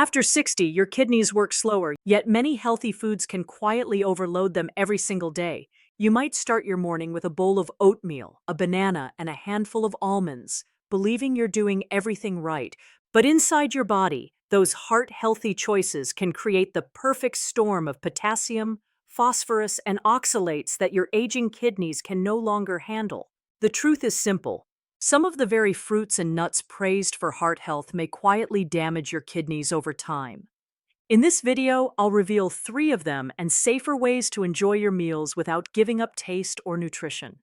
After 60, your kidneys work slower, yet many healthy foods can quietly overload them every single day. You might start your morning with a bowl of oatmeal, a banana, and a handful of almonds, believing you're doing everything right. But inside your body, those heart-healthy choices can create the perfect storm of potassium, phosphorus, and oxalates that your aging kidneys can no longer handle. The truth is simple. Some of the very fruits and nuts praised for heart health may quietly damage your kidneys over time. In this video, I'll reveal 3 of them and safer ways to enjoy your meals without giving up taste or nutrition.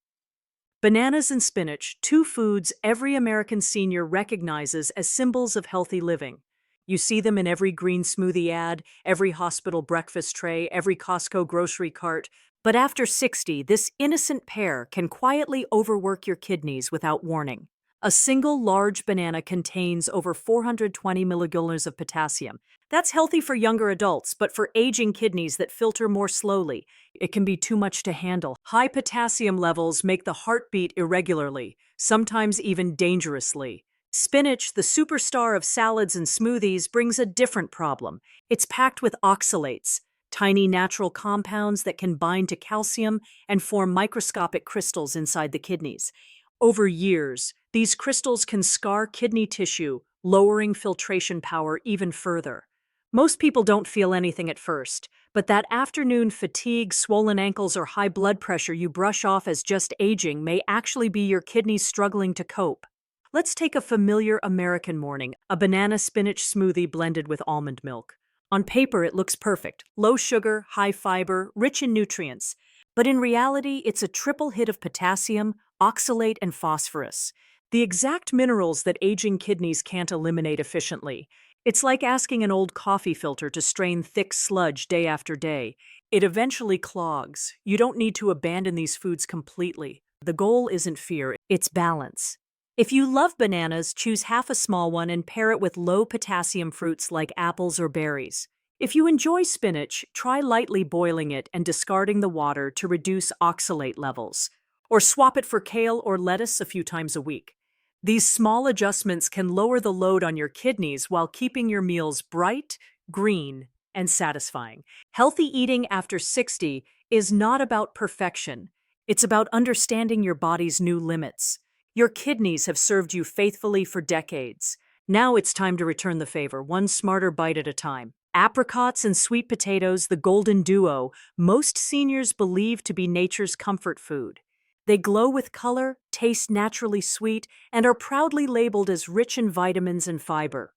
Bananas and spinach, 2 foods every American senior recognizes as symbols of healthy living. You see them in every green smoothie ad, every hospital breakfast tray, every Costco grocery cart. But after 60, this innocent pair can quietly overwork your kidneys without warning. A single large banana contains over 420 milligallons of potassium. That's healthy for younger adults, but for aging kidneys that filter more slowly, it can be too much to handle. High potassium levels make the heart beat irregularly, sometimes even dangerously. Spinach, the superstar of salads and smoothies, brings a different problem. It's packed with oxalates, tiny natural compounds that can bind to calcium and form microscopic crystals inside the kidneys. Over years, these crystals can scar kidney tissue, lowering filtration power even further. Most people don't feel anything at first, but that afternoon fatigue, swollen ankles, or high blood pressure you brush off as just aging may actually be your kidneys struggling to cope. Let's take a familiar American morning, a banana spinach smoothie blended with almond milk. On paper, it looks perfect. Low sugar, high fiber, rich in nutrients. But in reality, it's a triple hit of potassium, oxalate, and phosphorus. The exact minerals that aging kidneys can't eliminate efficiently. It's like asking an old coffee filter to strain thick sludge day after day. It eventually clogs. You don't need to abandon these foods completely. The goal isn't fear, it's balance. If you love bananas, choose half a small one and pair it with low-potassium fruits like apples or berries. If you enjoy spinach, try lightly boiling it and discarding the water to reduce oxalate levels. Or swap it for kale or lettuce a few times a week. These small adjustments can lower the load on your kidneys while keeping your meals bright, green, and satisfying. Healthy eating after 60 is not about perfection. It's about understanding your body's new limits. Your kidneys have served you faithfully for decades. Now it's time to return the favor, one smarter bite at a time. Apricots and sweet potatoes, the golden duo, most seniors believe to be nature's comfort food. They glow with color, taste naturally sweet, and are proudly labeled as rich in vitamins and fiber.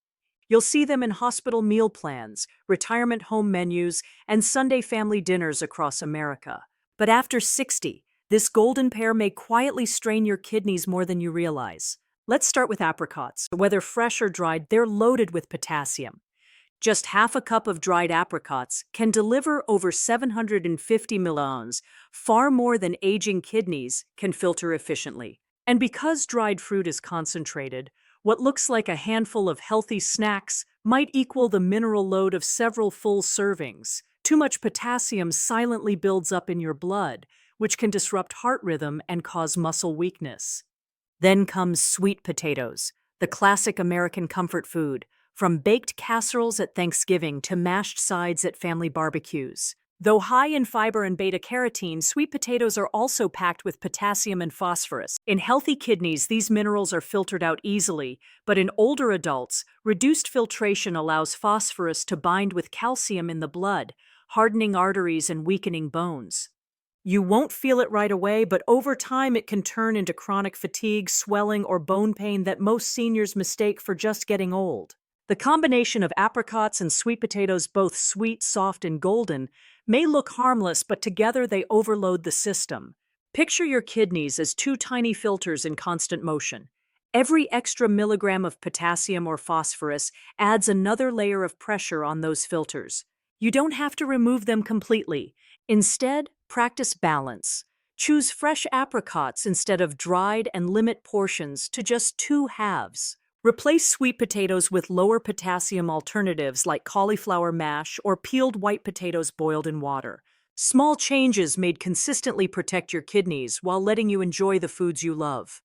You'll see them in hospital meal plans, retirement home menus, and Sunday family dinners across America. But after 60, this golden pair may quietly strain your kidneys more than you realize. Let's start with apricots. Whether fresh or dried, they're loaded with potassium. Just half a cup of dried apricots can deliver over 750 milliliters, far more than aging kidneys can filter efficiently. And because dried fruit is concentrated, what looks like a handful of healthy snacks might equal the mineral load of several full servings. Too much potassium silently builds up in your blood, which can disrupt heart rhythm and cause muscle weakness. Then comes sweet potatoes, the classic American comfort food, from baked casseroles at Thanksgiving to mashed sides at family barbecues. Though high in fiber and beta-carotene, sweet potatoes are also packed with potassium and phosphorus. In healthy kidneys, these minerals are filtered out easily, but in older adults, reduced filtration allows phosphorus to bind with calcium in the blood, hardening arteries and weakening bones. You won't feel it right away, but over time it can turn into chronic fatigue, swelling, or bone pain that most seniors mistake for just getting old. The combination of apricots and sweet potatoes, both sweet, soft, and golden, may look harmless, but together they overload the system. Picture your kidneys as 2 tiny filters in constant motion. Every extra milligram of potassium or phosphorus adds another layer of pressure on those filters. You don't have to remove them completely. Instead, practice balance. Choose fresh apricots instead of dried and limit portions to just 2 halves. Replace sweet potatoes with lower potassium alternatives like cauliflower mash or peeled white potatoes boiled in water. Small changes made consistently protect your kidneys while letting you enjoy the foods you love.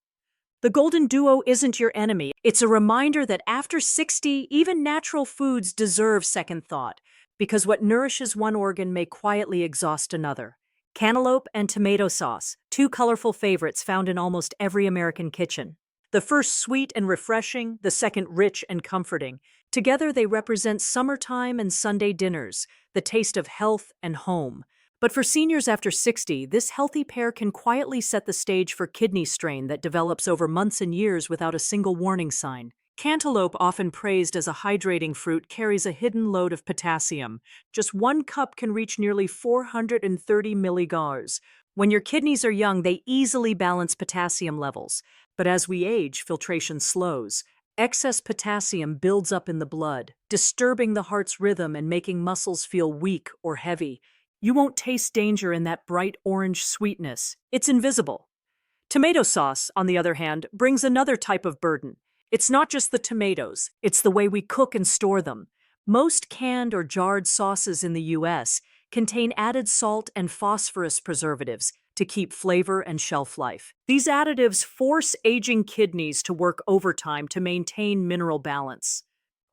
The golden duo isn't your enemy. It's a reminder that after 60, even natural foods deserve second thought, because what nourishes one organ may quietly exhaust another. Cantaloupe and tomato sauce, two colorful favorites found in almost every American kitchen. The first sweet and refreshing, the second rich and comforting. Together they represent summertime and Sunday dinners, the taste of health and home. But for seniors after 60, this healthy pair can quietly set the stage for kidney strain that develops over months and years without a single warning sign. Cantaloupe, often praised as a hydrating fruit, carries a hidden load of potassium. Just one cup can reach nearly 430 milligauss. When your kidneys are young, they easily balance potassium levels. But as we age, filtration slows. Excess potassium builds up in the blood, disturbing the heart's rhythm and making muscles feel weak or heavy. You won't taste danger in that bright orange sweetness. It's invisible. Tomato sauce, on the other hand, brings another type of burden. It's not just the tomatoes, it's the way we cook and store them. Most canned or jarred sauces in the US contain added salt and phosphorus preservatives to keep flavor and shelf life. These additives force aging kidneys to work overtime to maintain mineral balance.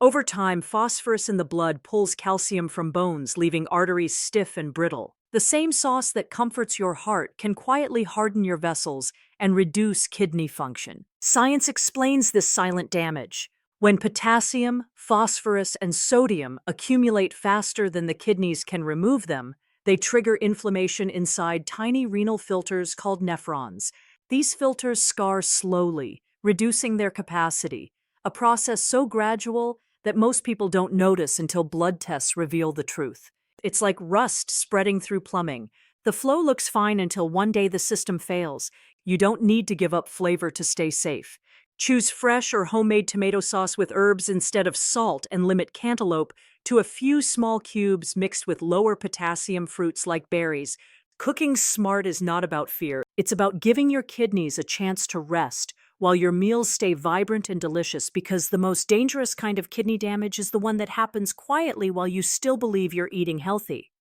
Over time, phosphorus in the blood pulls calcium from bones, leaving arteries stiff and brittle. The same sauce that comforts your heart can quietly harden your vessels and reduce kidney function. Science explains this silent damage. When potassium, phosphorus, and sodium accumulate faster than the kidneys can remove them, they trigger inflammation inside tiny renal filters called nephrons. These filters scar slowly, reducing their capacity, a process so gradual that most people don't notice until blood tests reveal the truth. It's like rust spreading through plumbing. The flow looks fine until one day the system fails. You don't need to give up flavor to stay safe. Choose fresh or homemade tomato sauce with herbs instead of salt and limit cantaloupe to a few small cubes mixed with lower potassium fruits like berries. Cooking smart is not about fear. It's about giving your kidneys a chance to rest while your meals stay vibrant and delicious, because the most dangerous kind of kidney damage is the one that happens quietly while you still believe you're eating healthy.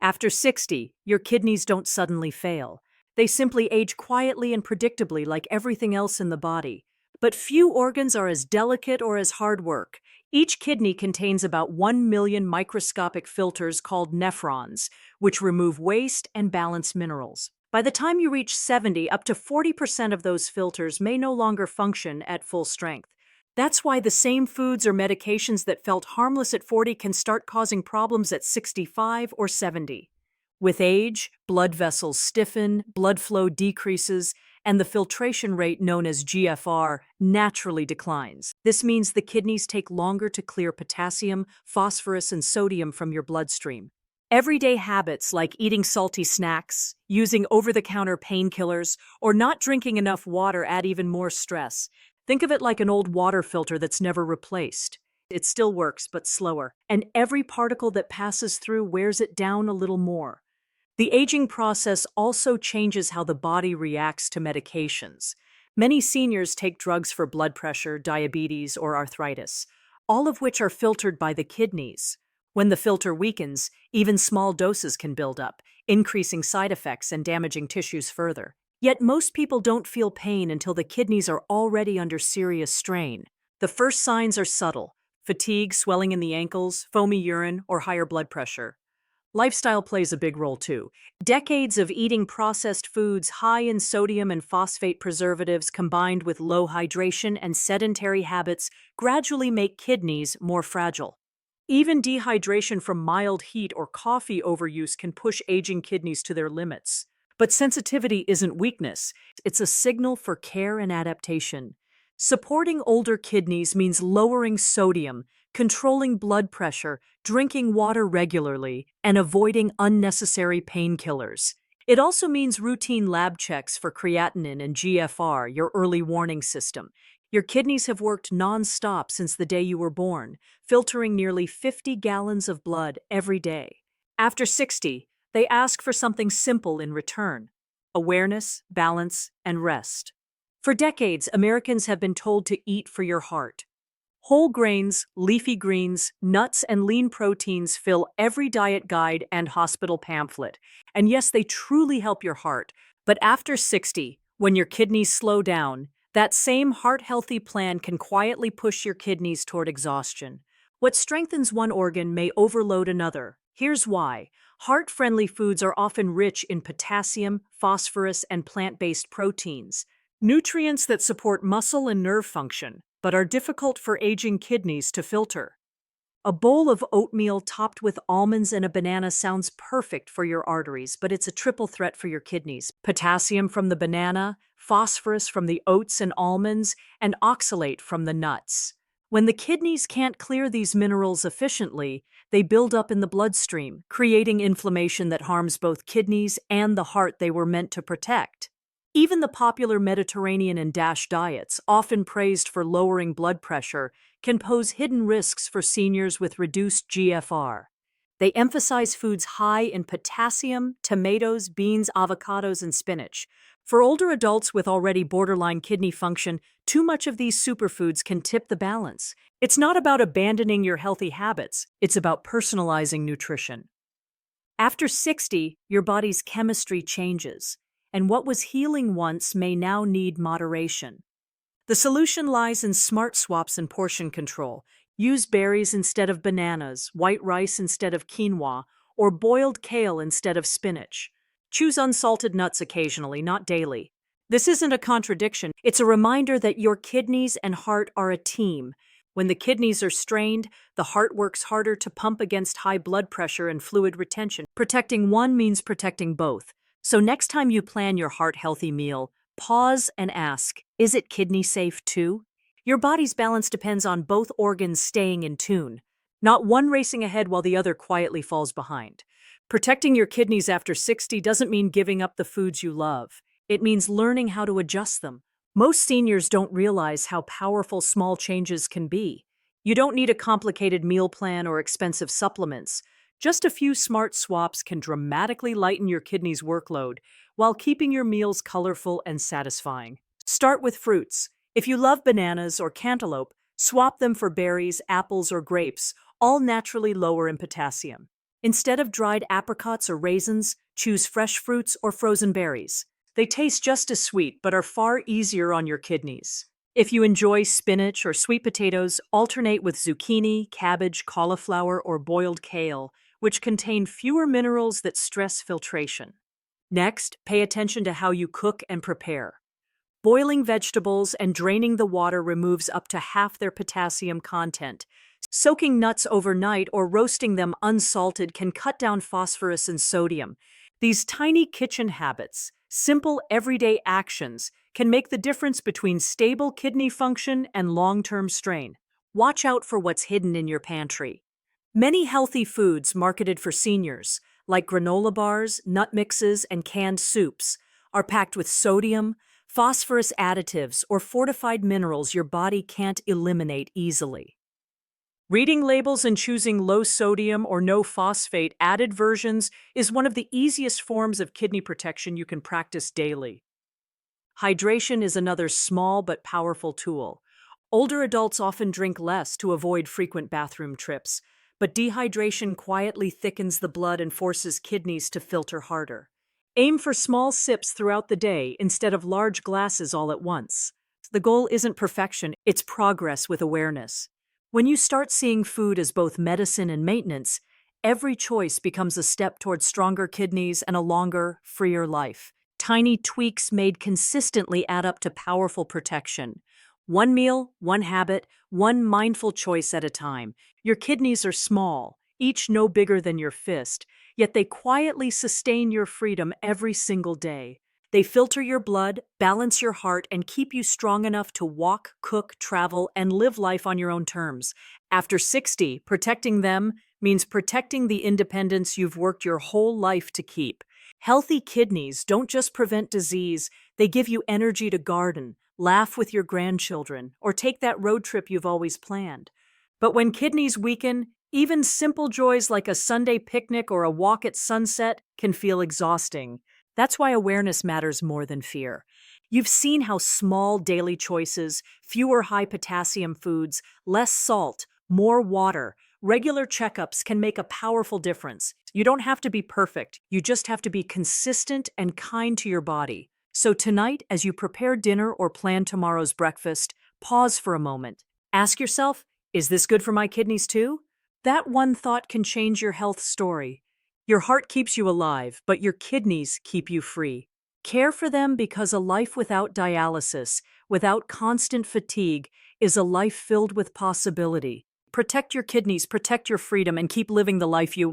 After 60, your kidneys don't suddenly fail. They simply age quietly and predictably like everything else in the body. But few organs are as delicate or as hard work. Each kidney contains about 1 million microscopic filters called nephrons, which remove waste and balance minerals. By the time you reach 70, up to 40% of those filters may no longer function at full strength. That's why the same foods or medications that felt harmless at 40 can start causing problems at 65 or 70. With age, blood vessels stiffen, blood flow decreases, and the filtration rate known as GFR naturally declines. This means the kidneys take longer to clear potassium, phosphorus, and sodium from your bloodstream. Everyday habits like eating salty snacks, using over-the-counter painkillers, or not drinking enough water add even more stress. Think of it like an old water filter that's never replaced. It still works, but slower, and every particle that passes through wears it down a little more. The aging process also changes how the body reacts to medications. Many seniors take drugs for blood pressure, diabetes, or arthritis, all of which are filtered by the kidneys. When the filter weakens, even small doses can build up, increasing side effects and damaging tissues further. Yet most people don't feel pain until the kidneys are already under serious strain. The first signs are subtle: fatigue, swelling in the ankles, foamy urine, or higher blood pressure. Lifestyle plays a big role too. Decades of eating processed foods high in sodium and phosphate preservatives combined with low hydration and sedentary habits gradually make kidneys more fragile. Even dehydration from mild heat or coffee overuse can push aging kidneys to their limits. But sensitivity isn't weakness, it's a signal for care and adaptation. Supporting older kidneys means lowering sodium, controlling blood pressure, drinking water regularly, and avoiding unnecessary painkillers. It also means routine lab checks for creatinine and GFR, your early warning system. Your kidneys have worked non-stop since the day you were born, filtering nearly 50 gallons of blood every day. After 60, they ask for something simple in return: awareness, balance, and rest. For decades, Americans have been told to eat for your heart. Whole grains, leafy greens, nuts, and lean proteins fill every diet guide and hospital pamphlet. And yes, they truly help your heart. But after 60, when your kidneys slow down, That same heart-healthy plan can quietly push your kidneys toward exhaustion. What strengthens one organ may overload another. Here's why. Heart-friendly foods are often rich in potassium, phosphorus, and plant-based proteins, nutrients that support muscle and nerve function, but are difficult for aging kidneys to filter. A bowl of oatmeal topped with almonds and a banana sounds perfect for your arteries, but it's a triple threat for your kidneys. Potassium from the banana, phosphorus from the oats and almonds, and oxalate from the nuts. When the kidneys can't clear these minerals efficiently, they build up in the bloodstream, creating inflammation that harms both kidneys and the heart they were meant to protect. Even the popular Mediterranean and DASH diets, often praised for lowering blood pressure, can pose hidden risks for seniors with reduced GFR. They emphasize foods high in potassium, tomatoes, beans, avocados, and spinach. For older adults with already borderline kidney function, too much of these superfoods can tip the balance. It's not about abandoning your healthy habits, it's about personalizing nutrition. After 60, your body's chemistry changes, and what was healing once may now need moderation. The solution lies in smart swaps and portion control. Use berries instead of bananas, white rice instead of quinoa, or boiled kale instead of spinach. Choose unsalted nuts occasionally, not daily. This isn't a contradiction, it's a reminder that your kidneys and heart are a team. When the kidneys are strained, the heart works harder to pump against high blood pressure and fluid retention. Protecting one means protecting both. So next time you plan your heart-healthy meal, pause and ask, is it kidney safe too? Your body's balance depends on both organs staying in tune, not one racing ahead while the other quietly falls behind. Protecting your kidneys after 60 doesn't mean giving up the foods you love. It means learning how to adjust them. Most seniors don't realize how powerful small changes can be. You don't need a complicated meal plan or expensive supplements. Just a few smart swaps can dramatically lighten your kidney's workload while keeping your meals colorful and satisfying. Start with fruits. If you love bananas or cantaloupe, swap them for berries, apples, or grapes, all naturally lower in potassium. Instead of dried apricots or raisins, choose fresh fruits or frozen berries. They taste just as sweet but are far easier on your kidneys. If you enjoy spinach or sweet potatoes, alternate with zucchini, cabbage, cauliflower, or boiled kale, which contain fewer minerals that stress filtration. Next, pay attention to how you cook and prepare. Boiling vegetables and draining the water removes up to half their potassium content. Soaking nuts overnight or roasting them unsalted can cut down phosphorus and sodium. These tiny kitchen habits, simple everyday actions, can make the difference between stable kidney function and long-term strain. Watch out for what's hidden in your pantry. Many healthy foods marketed for seniors, like granola bars, nut mixes, and canned soups, are packed with sodium, phosphorus additives, or fortified minerals your body can't eliminate easily. Reading labels and choosing low sodium or no phosphate added versions is one of the easiest forms of kidney protection you can practice daily. Hydration is another small but powerful tool. Older adults often drink less to avoid frequent bathroom trips, but dehydration quietly thickens the blood and forces kidneys to filter harder. Aim for small sips throughout the day instead of large glasses all at once. The goal isn't perfection, it's progress with awareness. When you start seeing food as both medicine and maintenance, every choice becomes a step towards stronger kidneys and a longer, freer life. Tiny tweaks made consistently add up to powerful protection. One meal, one habit, one mindful choice at a time. Your kidneys are small, each no bigger than your fist, yet they quietly sustain your freedom every single day. They filter your blood, balance your heart, and keep you strong enough to walk, cook, travel, and live life on your own terms. After 60, protecting them means protecting the independence you've worked your whole life to keep. Healthy kidneys don't just prevent disease, they give you energy to garden, laugh with your grandchildren, or take that road trip you've always planned. But when kidneys weaken, even simple joys like a Sunday picnic or a walk at sunset can feel exhausting. That's why awareness matters more than fear. You've seen how small daily choices, fewer high-potassium foods, less salt, more water, regular checkups can make a powerful difference. You don't have to be perfect, you just have to be consistent and kind to your body. So tonight, as you prepare dinner or plan tomorrow's breakfast, pause for a moment. Ask yourself, is this good for my kidneys too? That one thought can change your health story. Your heart keeps you alive, but your kidneys keep you free. Care for them because a life without dialysis, without constant fatigue, is a life filled with possibility. Protect your kidneys, protect your freedom, and keep living the life you